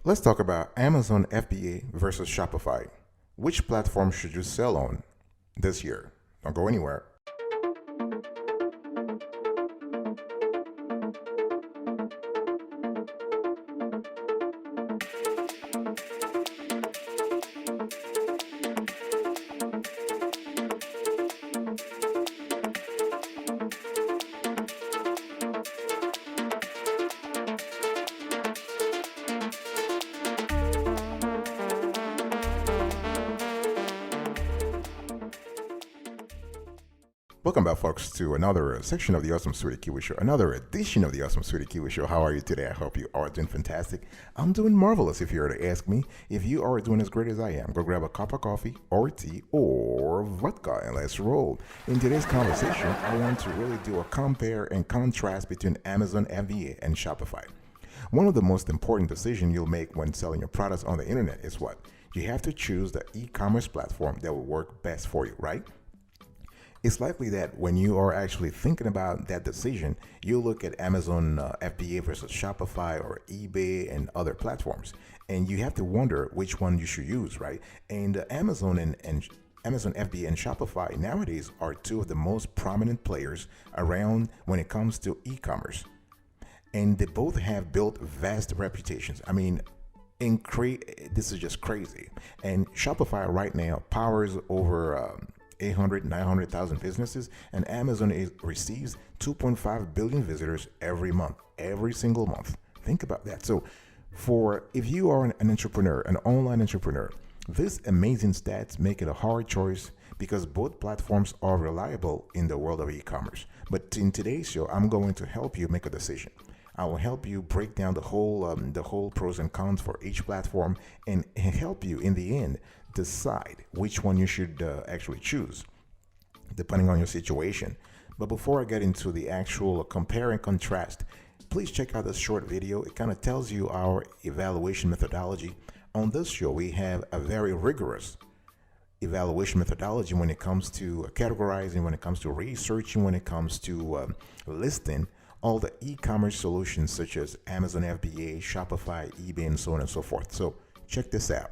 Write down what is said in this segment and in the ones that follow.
Let's talk about Amazon FBA versus Shopify. Which platform should you sell on this year? Don't go anywhere. Welcome back, folks, to another section of the Awesome Sweetie Kiwi Show, another edition of the Awesome Sweetie Kiwi Show. How are you today? I hope you are doing fantastic. I'm doing marvelous, if you were to ask me. If you are doing as great as I am, go grab a cup of coffee or tea or vodka and let's roll. In today's conversation, I want to really do a compare and contrast between Amazon FBA and Shopify. One of the most important decisions you'll make when selling your products on the internet is what? You have to choose the e-commerce platform that will work best for you, right? It's likely that when you are actually thinking about that decision, you look at Amazon FBA versus Shopify or eBay and other platforms, and you have to wonder which one you should use, right? And Amazon FBA and Shopify nowadays are two of the most prominent players around when it comes to e-commerce, and they both have built vast reputations. I mean, this is just crazy. And Shopify right now powers over 900,000 businesses, and Amazon receives 2.5 billion visitors every month, every single month. Think about that. So if you are an entrepreneur, an online entrepreneur, these amazing stats make it a hard choice because both platforms are reliable in the world of e-commerce. But in today's show, I'm going to help you make a decision. I will help you break down the whole pros and cons for each platform and help you in the end decide which one you should actually choose, depending on your situation. But before I get into the actual compare and contrast, please check out this short video. It kind of tells you our evaluation methodology. On this show, we have a very rigorous evaluation methodology when it comes to categorizing, when it comes to researching, when it comes to listing all the e-commerce solutions such as Amazon FBA, Shopify, eBay, and so on and so forth. So check this out.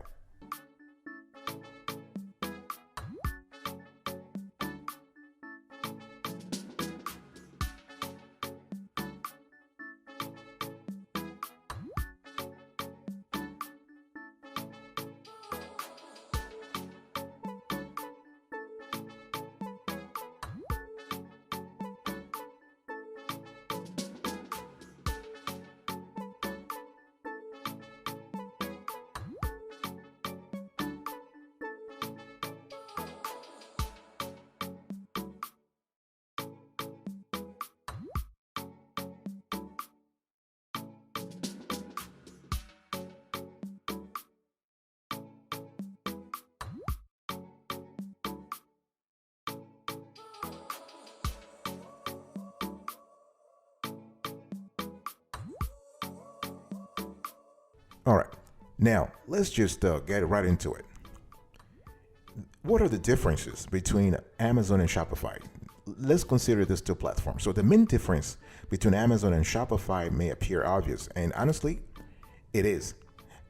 All right, now let's just get right into it. What are the differences between Amazon and Shopify? Let's consider these two platforms. So the main difference between Amazon and Shopify may appear obvious, and honestly, it is.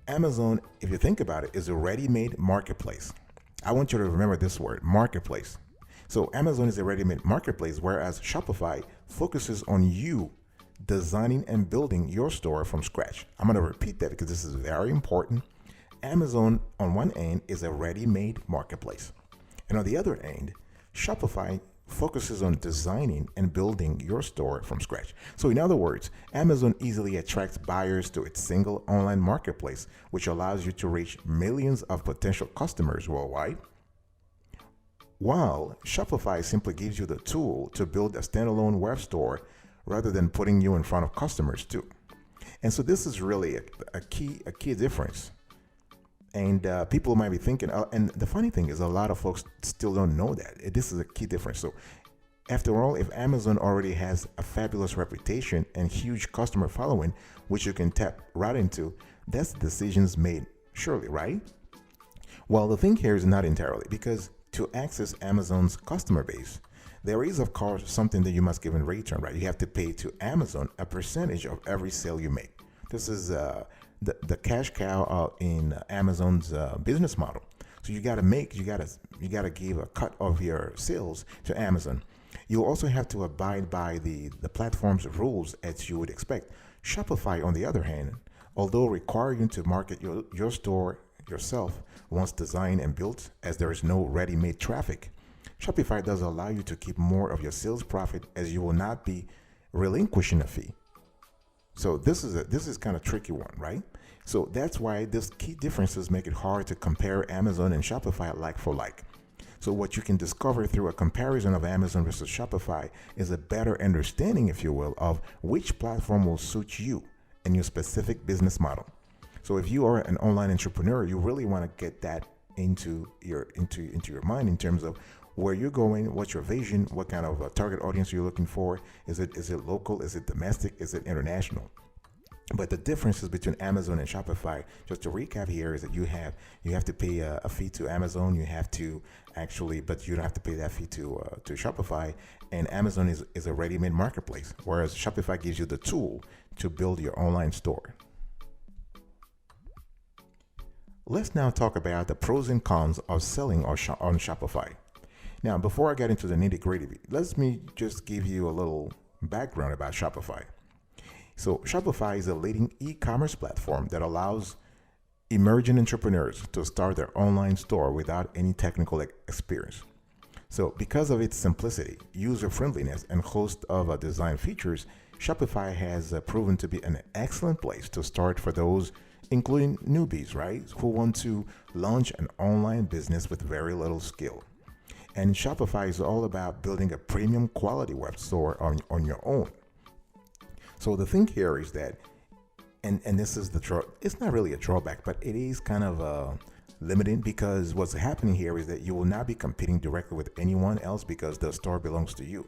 Amazon, if you think about it, is a ready-made marketplace. I want you to remember this word, marketplace. So Amazon is a ready-made marketplace, whereas Shopify focuses on you designing and building your store from scratch. I'm going to repeat that because this is very important. Amazon on one end is a ready-made marketplace, and on the other end, Shopify focuses on designing and building your store from scratch. So in other words, Amazon easily attracts buyers to its single online marketplace, which allows you to reach millions of potential customers worldwide, while Shopify simply gives you the tool to build a standalone web store rather than putting you in front of customers too. And so this is really a key difference. And people might be thinking, and the funny thing is a lot of folks still don't know that. This is a key difference. So after all, if Amazon already has a fabulous reputation and huge customer following, which you can tap right into, that's decisions made, surely, right? Well, the thing here is not entirely, because to access Amazon's customer base, there is, of course, something that you must give in return, right? You have to pay to Amazon a percentage of every sale you make. This is the cash cow in Amazon's business model. So you gotta give a cut of your sales to Amazon. You also have to abide by the platform's rules as you would expect. Shopify, on the other hand, although requiring you to market your store yourself once designed and built, as there is no ready-made traffic, Shopify does allow you to keep more of your sales profit as you will not be relinquishing a fee. So this is kind of tricky one, right? So that's why these key differences make it hard to compare Amazon and Shopify like for like. So what you can discover through a comparison of Amazon versus Shopify is a better understanding, if you will, of which platform will suit you and your specific business model. So if you are an online entrepreneur, you really want to get that into your mind in terms of where you're going, what's your vision, what kind of target audience you're looking for. Is it local? Is it domestic? Is it international? But the differences between Amazon and Shopify, just to recap here, is that you have to pay a fee to Amazon. You have to but you don't have to pay that fee to Shopify. And Amazon is a ready-made marketplace, whereas Shopify gives you the tool to build your online store. Let's now talk about the pros and cons of selling on Shopify. Now, before I get into the nitty-gritty, let me just give you a little background about Shopify. So Shopify is a leading e-commerce platform that allows emerging entrepreneurs to start their online store without any technical experience. So because of its simplicity, user-friendliness, and host of design features, Shopify has proven to be an excellent place to start for those, including newbies, right, who want to launch an online business with very little skill. And Shopify is all about building a premium quality web store on your own. So the thing here is that, and this is it's not really a drawback, but it is kind of limiting, because what's happening here is that you will not be competing directly with anyone else because the store belongs to you.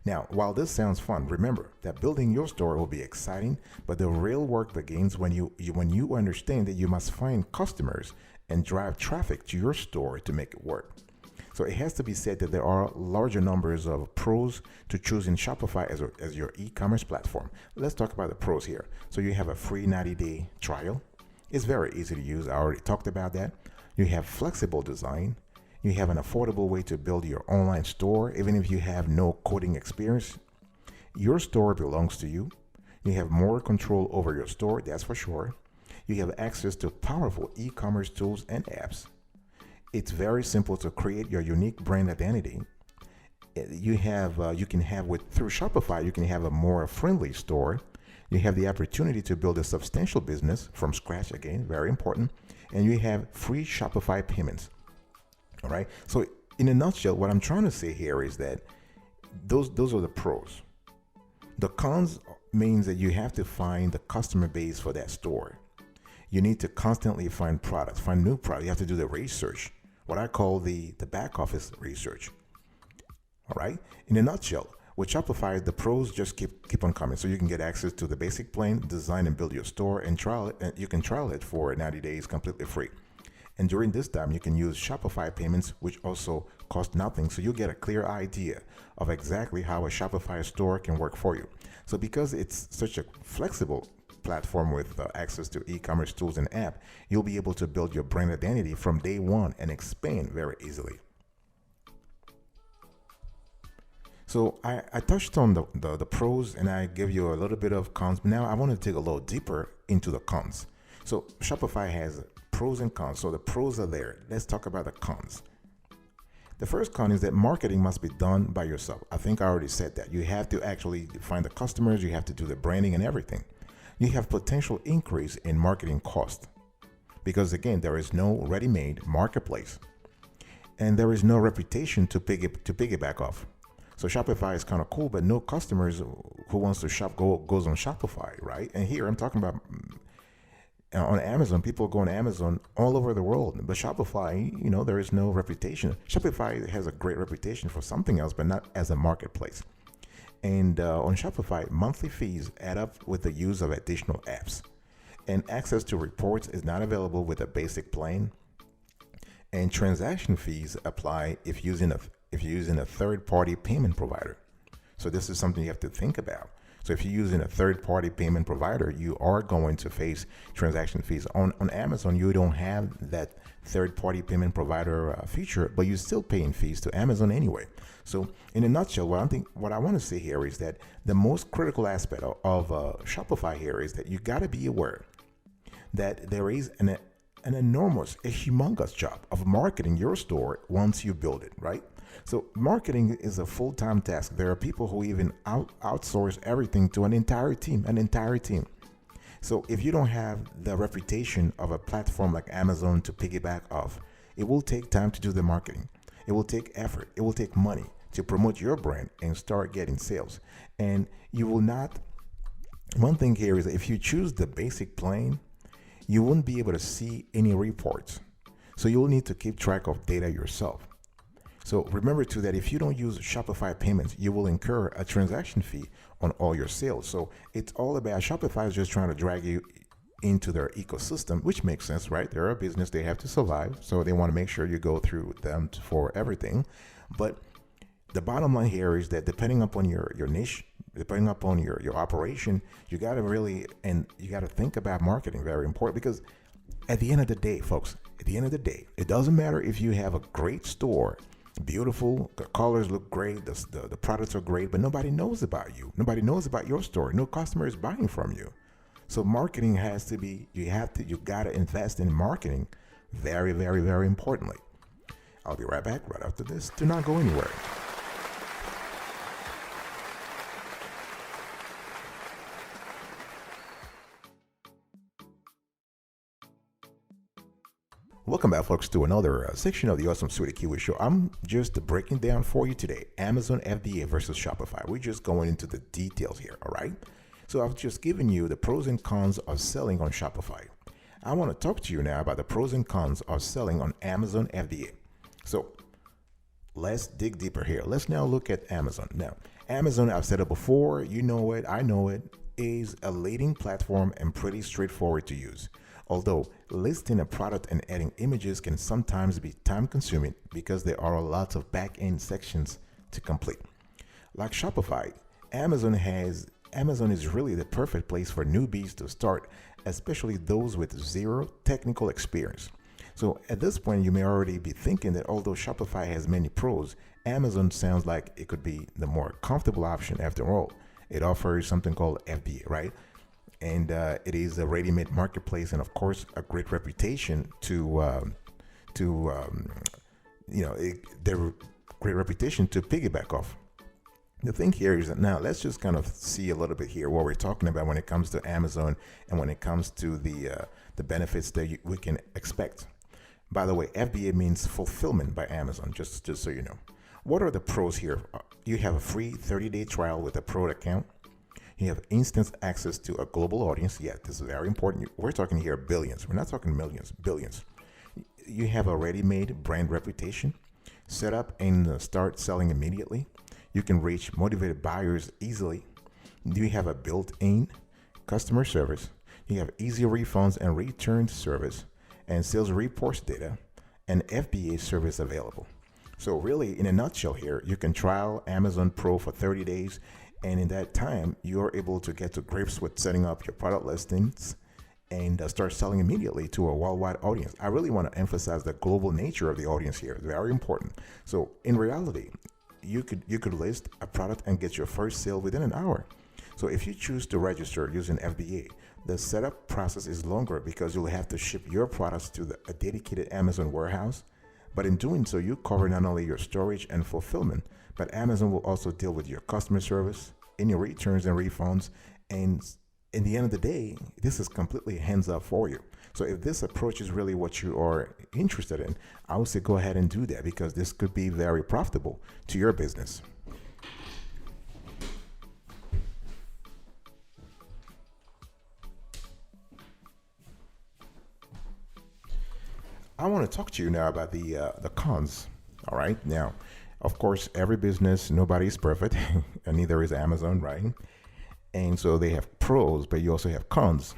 Now, while this sounds fun, remember that building your store will be exciting, but the real work begins when you understand that you must find customers and drive traffic to your store to make it work. So it has to be said that there are larger numbers of pros to choosing Shopify as your e-commerce platform. Let's talk about the pros here. So you have a free 90-day trial. It's very easy to use. I already talked about that. You have flexible design. You have an affordable way to build your online store, even if you have no coding experience. Your store belongs to you. You have more control over your store, that's for sure. You have access to powerful e-commerce tools and apps. It's very simple to create your unique brand identity. Through Shopify, you can have a more friendly store. You have the opportunity to build a substantial business from scratch, again, very important. And you have free Shopify payments. All right. So in a nutshell, what I'm trying to say here is that those are the pros. The cons means that you have to find the customer base for that store. You need to constantly find products, find new products. You have to do the research, what I call the back office research. All right. In a nutshell, with Shopify, the pros just keep on coming. So you can get access to the basic plan, design and build your store, and trial it. And you can trial it for 90 days completely free. And during this time, you can use Shopify payments, which also cost nothing. So you get a clear idea of exactly how a Shopify store can work for you. So because it's such a flexible platform with access to e-commerce tools and app, you'll be able to build your brand identity from day one and expand very easily. So I touched on the pros, and I gave you a little bit of cons. Now I want to dig a little deeper into the cons. So Shopify has pros and cons. So the pros are there. Let's talk about the cons. The first con is that marketing must be done by yourself. I think I already said that. You have to actually find the customers. You have to do the branding and everything. You have potential increase in marketing cost because, again, there is no ready-made marketplace and there is no reputation to piggyback off. So Shopify is kind of cool, but no customers who wants to shop goes on Shopify, right? And here I'm talking about on Amazon. People go on Amazon all over the world, but Shopify, there is no reputation. Shopify has a great reputation for something else, but not as a marketplace. And on Shopify, monthly fees add up with the use of additional apps, and access to reports is not available with a basic plan. And transaction fees apply if you're using a third-party payment provider. So this is something you have to think about. So if you're using a third-party payment provider, you are going to face transaction fees. On Amazon, you don't have that third-party payment provider feature, but you're still paying fees to Amazon anyway. So in a nutshell, what I want to say here is that the most critical aspect of Shopify here is that you got to be aware that there is an enormous, a humongous job of marketing your store once you build it, right? So marketing is a full-time task. There are people who even outsource everything to an entire team. So if you don't have the reputation of a platform like Amazon to piggyback off, it will take time to do the marketing. It will take effort. It will take money to promote your brand and start getting sales. And you will not, one thing here is that if you choose the basic plan, you won't be able to see any reports. So you'll need to keep track of data yourself. So remember too that if you don't use Shopify payments, you will incur a transaction fee on all your sales. So it's all about, Shopify is just trying to drag you into their ecosystem, which makes sense, right? They're a business, they have to survive. So they want to make sure you go through them for everything. But the bottom line here is that depending upon your niche, depending upon your operation, you got to really, and you got to think about marketing, very important, because at the end of the day, folks, at the end of the day, it doesn't matter if you have a great store, beautiful, the colors look great, the products are great, but nobody knows about you. Nobody knows about your store. No customer is buying from you. So marketing has to be, you got to invest in marketing very, very, very importantly. I'll be right back right after this. Do not go anywhere. Welcome back, folks, to another section of the Awesome Sweetie Kiwi Show. I'm just breaking down for you today Amazon FBA versus Shopify. We're just going into the details here, all right? So I've just given you the pros and cons of selling on Shopify. I want to talk to you now about the pros and cons of selling on Amazon FBA. So let's dig deeper here. Let's now look at Amazon. Now, Amazon, I've said it before, you know it, I know it, is a leading platform and pretty straightforward to use. Although listing a product and adding images can sometimes be time consuming because there are lots of back-end sections to complete. Like Shopify, Amazon is really the perfect place for newbies to start, especially those with zero technical experience. So at this point, you may already be thinking that although Shopify has many pros, Amazon sounds like it could be the more comfortable option after all. It offers something called FBA, right? And it is a ready-made marketplace, and of course, a great reputation their great reputation to piggyback off. The thing here is that now let's just kind of see a little bit here what we're talking about when it comes to Amazon and when it comes to the benefits that we can expect. By the way, FBA means fulfillment by Amazon, just so you know. What are the pros here? You have a free 30-day trial with a pro account. You have instant access to a global audience. Yeah, this is very important. We're talking here billions. We're not talking millions, billions. You have a ready-made brand reputation. Set up and start selling immediately. You can reach motivated buyers easily. You have a built-in customer service. You have easy refunds and return service and sales reports data and FBA service available. So really, in a nutshell here, you can trial Amazon Pro for 30 days. And in that time, you're able to get to grips with setting up your product listings and start selling immediately to a worldwide audience. I really want to emphasize the global nature of the audience here. It's very important. So in reality, you could list a product and get your first sale within an hour. So if you choose to register using FBA, the setup process is longer because you'll have to ship your products to a dedicated Amazon warehouse. But in doing so, you cover not only your storage and fulfillment, but Amazon will also deal with your customer service, any returns and refunds. And in the end of the day, this is completely hands up for you. So if this approach is really what you are interested in, I would say go ahead and do that because this could be very profitable to your business. I want to talk to you now about the cons. All right. Now, of course, every business, nobody is perfect, and neither is Amazon, right? And so they have pros, but you also have cons.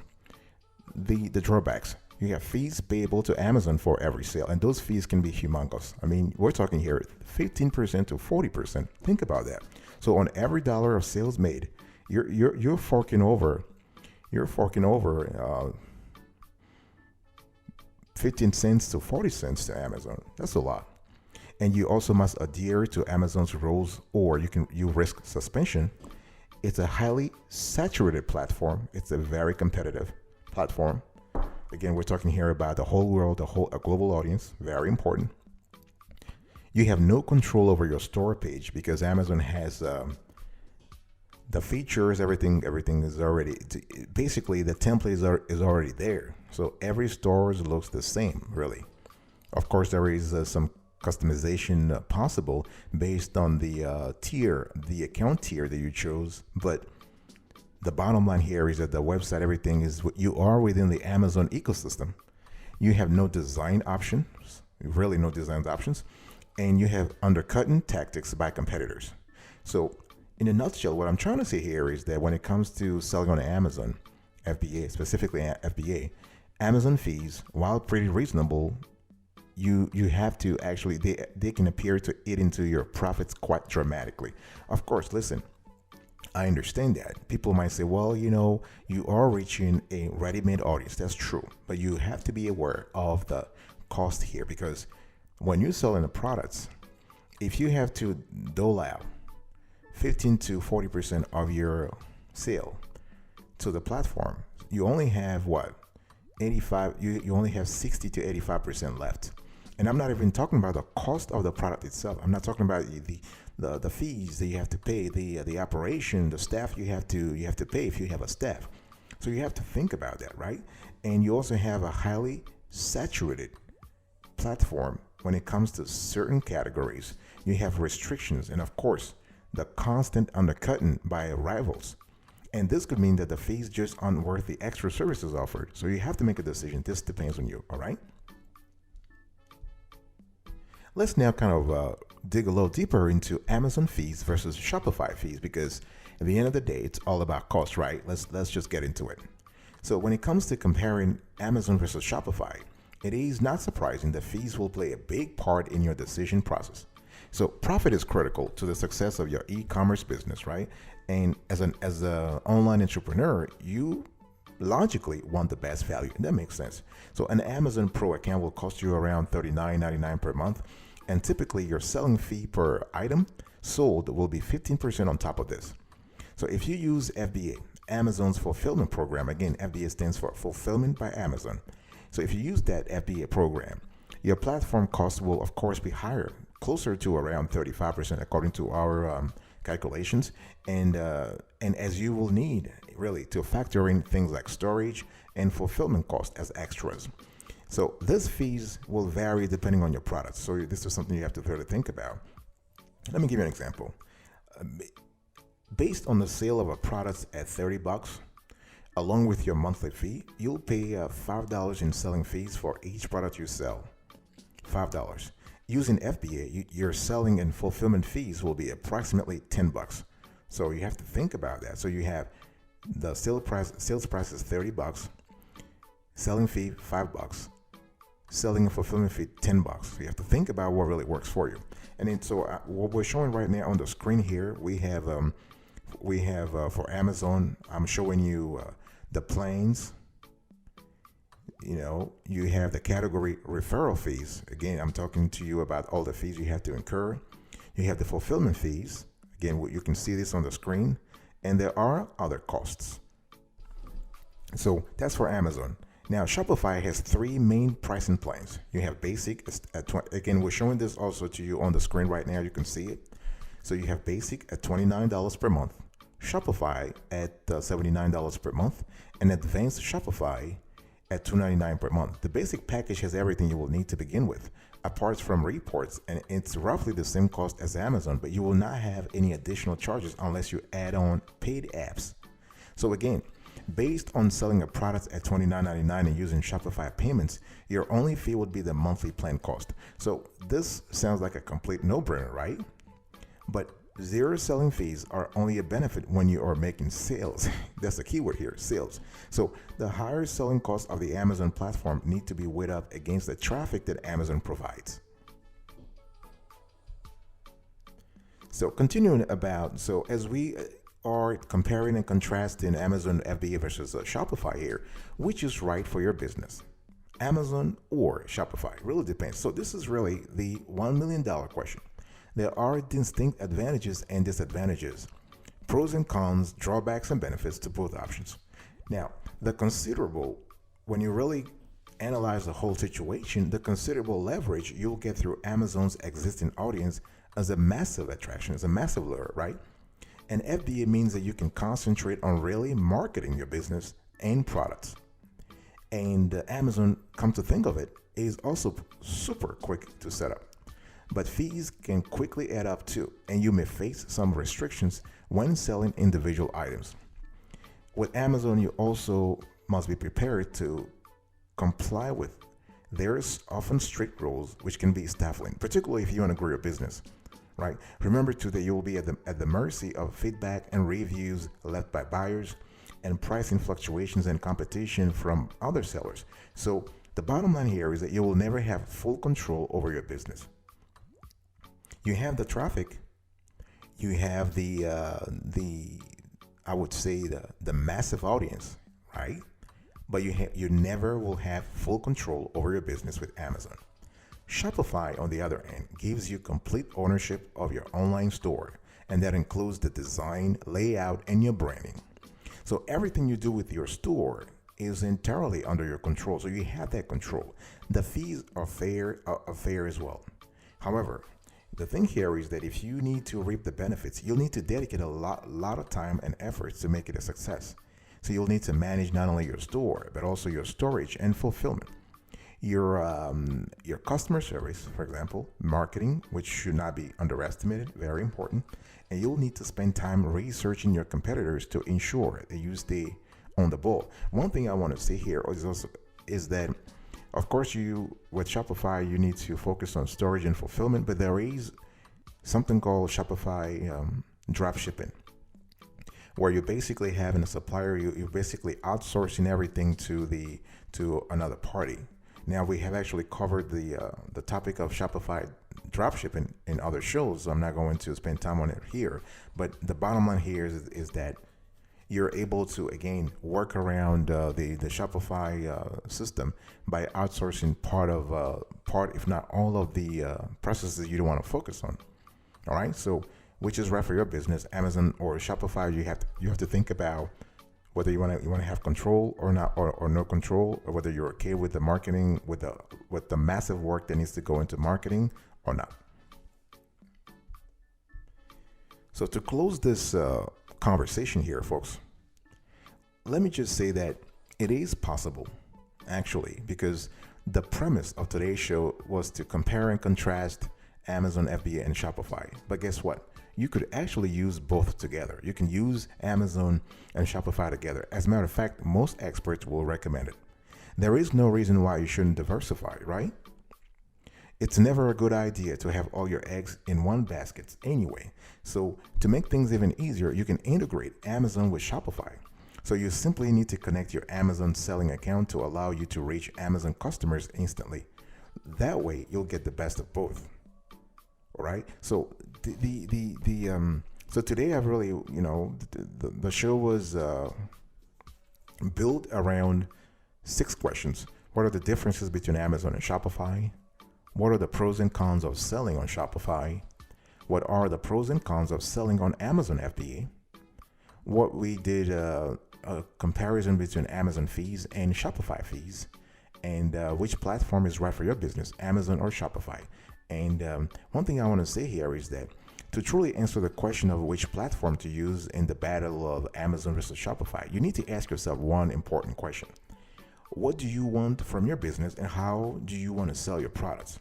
The drawbacks. You have fees payable to Amazon for every sale, and those fees can be humongous. I mean, we're talking here 15% to 40%. Think about that. So on every dollar of sales made, you're forking over 15 cents to 40 cents to Amazon. That's a lot. And you also must adhere to Amazon's rules, or you risk suspension. It's a highly saturated platform. It's a very competitive platform. Again, we're talking here about the whole world, a global audience. Very important. You have no control over your store page because Amazon has the features. Everything is already basically the template is already there. So every store looks the same, really. Of course, there is some customization possible based on the account tier that you chose, but the bottom line here is that the website, everything is you are within the Amazon ecosystem. You have no design options, really no design options, and you have undercutting tactics by competitors. So in a nutshell, what I'm trying to say here is that when it comes to selling on Amazon, FBA, specifically FBA, Amazon fees, while pretty reasonable, you have to actually, they can appear to eat into your profits quite dramatically. Of course, listen, I understand that. People might say, well, you are reaching a ready-made audience. That's true. But you have to be aware of the cost here, because when you're selling the products, if you have to dole out 15 to 40% of your sale to the platform, you only have what? 85, you only have 60 to 85% left. And I'm not even talking about the cost of the product itself. I'm not talking about the fees that you have to pay, the operation, the staff you have to pay if you have a staff. So you have to think about that, right? And you also have a highly saturated platform when it comes to certain categories. You have restrictions, and of course, the constant undercutting by rivals. And this could mean that the fees just aren't worth the extra services offered. So you have to make a decision. This depends on you, all right? Let's now kind of dig a little deeper into Amazon fees versus Shopify fees, because at the end of the day, it's all about cost, right? Let's just get into it. So when it comes to comparing Amazon versus Shopify, it is not surprising that fees will play a big part in your decision process. So profit is critical to the success of your e-commerce business, right? And as an online entrepreneur, you logically want the best value. And that makes sense. So an Amazon Pro account will cost you around $39.99 per month. And typically your selling fee per item sold will be 15% on top of this. So if you use FBA, Amazon's fulfillment program, again, FBA stands for Fulfillment by Amazon. So if you use that FBA program, your platform cost will of course be higher, closer to around 35% according to our calculations. And as you will need really to factor in things like storage and fulfillment costs as extras. So these fees will vary depending on your product. So this is something you have to really think about. Let me give you an example. Based on the sale of a product at $30, along with your monthly fee, you'll pay $5 in selling fees for each product you sell. $5. Using FBA, your selling and fulfillment fees will be approximately $10. So you have to think about that. So you have the sales price is $30, selling fee $5, selling and fulfillment fee $10. So you have to think about what really works for you. And then what we're showing right now on the screen here, we have for Amazon, I'm showing you the planes. You have the category referral fees. Again, I'm talking to you about all the fees you have to incur. You have the fulfillment fees. Again, you can see this on the screen. And there are other costs. So that's for Amazon. Now, Shopify has three main pricing plans. You have basic again, we're showing this also to you on the screen right now. You can see it. So you have basic at $29 per month, Shopify at $79 per month, and advanced Shopify at $299 per month. The basic package has everything you will need to begin with, apart from reports, and it's roughly the same cost as Amazon, but you will not have any additional charges unless you add on paid apps. So again, based on selling a product at $29.99 and using Shopify payments, your only fee would be the monthly plan cost. So this sounds like a complete no-brainer, right? But zero selling fees are only a benefit when you are making sales. That's the keyword here, sales. So the higher selling costs of the Amazon platform need to be weighed up against the traffic that Amazon provides. So continuing about, so as we are comparing and contrasting Amazon FBA versus Shopify here. Which is right for your business? Amazon or Shopify? Really depends. So this is really the $1 million question. There are distinct advantages and disadvantages, pros and cons, drawbacks and benefits to both options. Now, when you really analyze the whole situation, the considerable leverage you'll get through Amazon's existing audience is a massive attraction, is a massive lure, right? And FBA means that you can concentrate on really marketing your business and products. And Amazon, come to think of it, is also super quick to set up. But fees can quickly add up too, and you may face some restrictions when selling individual items. With Amazon, you also must be prepared to comply with. There's often strict rules which can be stifling, particularly if you want to grow your business, right? Remember too that you will be at the mercy of feedback and reviews left by buyers and pricing fluctuations and competition from other sellers. So the bottom line here is that you will never have full control over your business. You have the traffic, you have the I would say the massive audience, right? But you never will have full control over your business with Amazon. Shopify, on the other hand, gives you complete ownership of your online store, and that includes the design, layout, and your branding. So everything you do with your store is entirely under your control. So you have that control. The fees are fair as well. However, the thing here is that if you need to reap the benefits, you'll need to dedicate a lot of time and efforts to make it a success. So you'll need to manage not only your store, but also your storage and fulfillment. Your customer service, for example, marketing, which should not be underestimated, very important. And you'll need to spend time researching your competitors to ensure that you stay on the ball. One thing I want to say here is that, of course, with Shopify, you need to focus on storage and fulfillment, but there is something called Shopify Dropshipping, where you basically having a supplier, you're basically outsourcing everything to another party. Now, we have actually covered the topic of Shopify dropshipping in other shows, so I'm not going to spend time on it here. But the bottom line here is that you're able to, again, work around the Shopify system by outsourcing part, if not all of the processes you don't want to focus on. All right, so which is right for your business, Amazon or Shopify? You have to think about whether you want to have control or not, or no control, or whether you're okay with the marketing, with the massive work that needs to go into marketing or not. So to close this conversation here, folks, let me just say that it is possible, actually, because the premise of today's show was to compare and contrast Amazon FBA and Shopify. But guess what? You could actually use both together. You can use Amazon and Shopify together. As a matter of fact, most experts will recommend it. There is no reason why you shouldn't diversify, right? It's never a good idea to have all your eggs in one basket anyway. So to make things even easier, you can integrate Amazon with Shopify. So you simply need to connect your Amazon selling account to allow you to reach Amazon customers instantly. That way, you'll get the best of both. All right. So so today I've really, the show was built around 6 questions. What are the differences between Amazon and Shopify? What are the pros and cons of selling on Shopify? What are the pros and cons of selling on Amazon FBA? What we did a comparison between Amazon fees and Shopify fees, and which platform is right for your business, Amazon or Shopify. And one thing I want to say here is that to truly answer the question of which platform to use in the battle of Amazon versus Shopify, you need to ask yourself one important question. What do you want from your business, and how do you want to sell your products?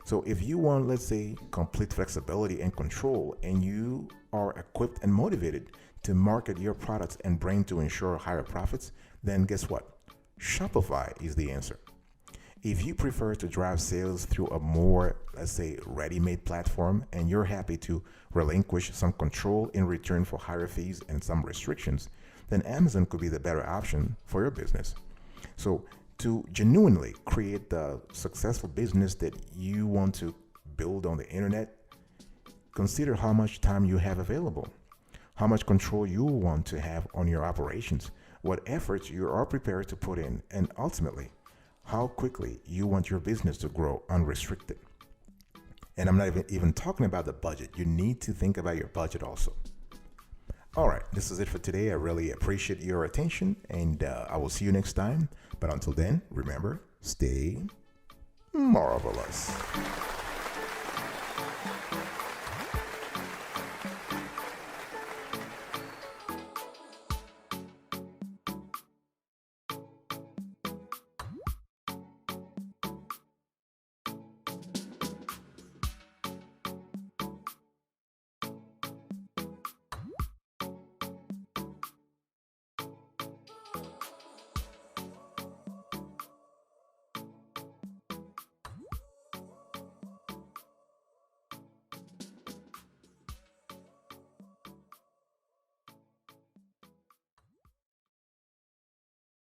So if you want, let's say, complete flexibility and control, and you are equipped and motivated to market your products and brand to ensure higher profits, then guess what? Shopify is the answer. If you prefer to drive sales through a more, let's say, ready-made platform, and you're happy to relinquish some control in return for higher fees and some restrictions, then Amazon could be the better option for your business. So to genuinely create the successful business that you want to build on the internet, consider how much time you have available. how much control you want to have on your operations, what efforts you are prepared to put in, and ultimately, how quickly you want your business to grow unrestricted. And I'm not even talking about the budget. You need to think about your budget also. All right, this is it for today. I really appreciate your attention, and I will see you next time. But until then, remember, stay marvelous.